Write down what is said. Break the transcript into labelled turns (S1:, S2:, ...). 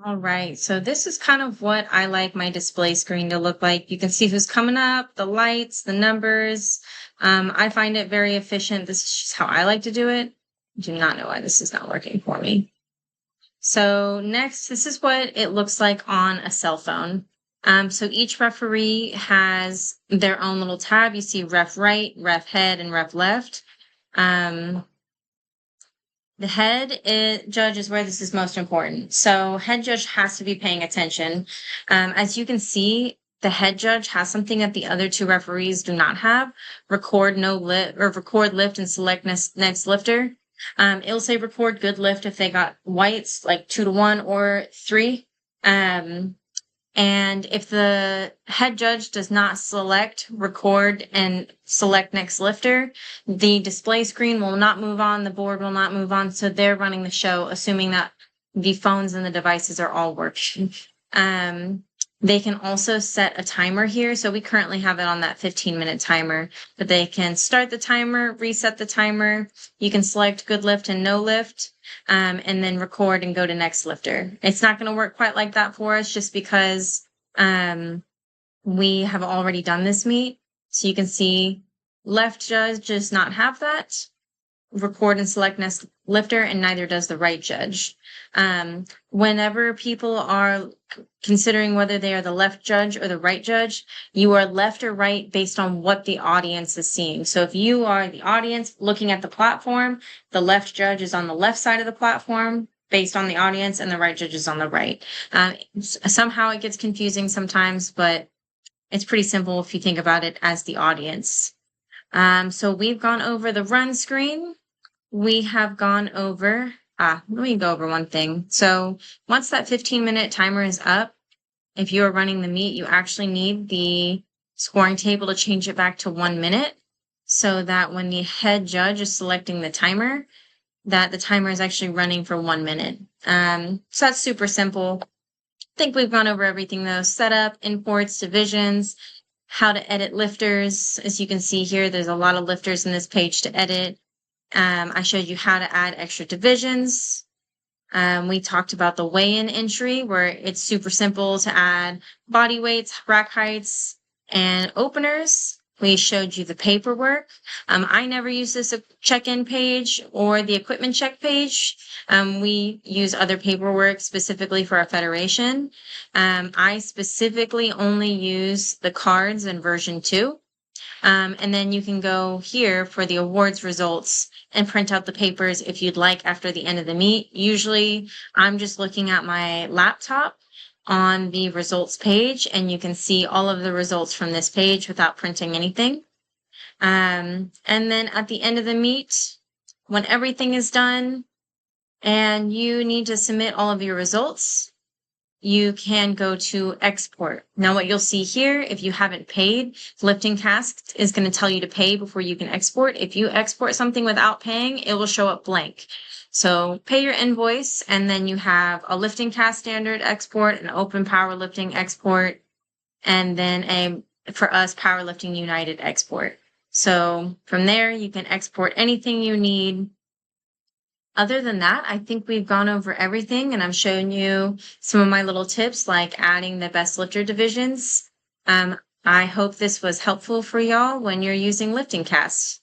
S1: All right, so this is kind of what I like my display screen to look like. You can see who's coming up, the lights, the numbers. I find it very efficient. This is just how I like to do it. I do not know why this is not working for me. So next, this is what it looks like on a cell phone. So each referee has their own little tab. You see ref right, ref head, and ref left. The judge is where this is most important. So head judge has to be paying attention. As you can see, the head judge has something that the other two referees do not have. Record no lift or record lift and select next lifter. It'll say record good lift if they got whites, like 2-1 or 3. And if the head judge does not select, record, and select next lifter, the display screen will not move on, the board will not move on. So they're running the show, assuming that the phones and the devices are all working. They can also set a timer here. So we currently have it on that 15-minute timer, but they can start the timer, reset the timer. You can select good lift and no lift, and then record and go to next lifter. It's not going to work quite like that for us just because we have already done this meet. So you can see left judge does not have that. Record and select next lifter, and neither does the right judge. Whenever people are considering whether they are the left judge or the right judge, you are left or right based on what the audience is seeing. So if you are the audience looking at the platform, the left judge is on the left side of the platform based on the audience, and the right judge is on the right. Somehow it gets confusing sometimes, but it's pretty simple if you think about it as the audience. So we've gone over the run screen. We have gone over, let me go over one thing. So once that 15-minute timer is up, if you are running the meet, you actually need the scoring table to change it back to 1 minute so that when the head judge is selecting the timer, that the timer is actually running for 1 minute. So that's super simple. I think we've gone over everything though. Setup, imports, divisions, how to edit lifters. As you can see here, there's a lot of lifters in this page to edit. I showed you how to add extra divisions. We talked about the weigh-in entry where it's super simple to add body weights, rack heights, and openers. We showed you the paperwork. I never use this check-in page or the equipment check page. We use other paperwork specifically for our federation. I specifically only use the cards in version 2. And then you can go here for the awards results and print out the papers if you'd like after the end of the meet. Usually I'm just looking at my laptop on the results page, and you can see all of the results from this page without printing anything. And then at the end of the meet, when everything is done and you need to submit all of your results, you can go to export. Now what you'll see here, if you haven't paid, LiftingCast is going to tell you to pay before you can export. If you export something without paying, it will show up blank. So pay your invoice, and then you have a LiftingCast standard export, an open powerlifting export, and then for us, Powerlifting United export. So from there, you can export anything you need. Other than that, I think we've gone over everything, and I've shown you some of my little tips like adding the best lifter divisions. I hope this was helpful for y'all when you're using LiftingCast.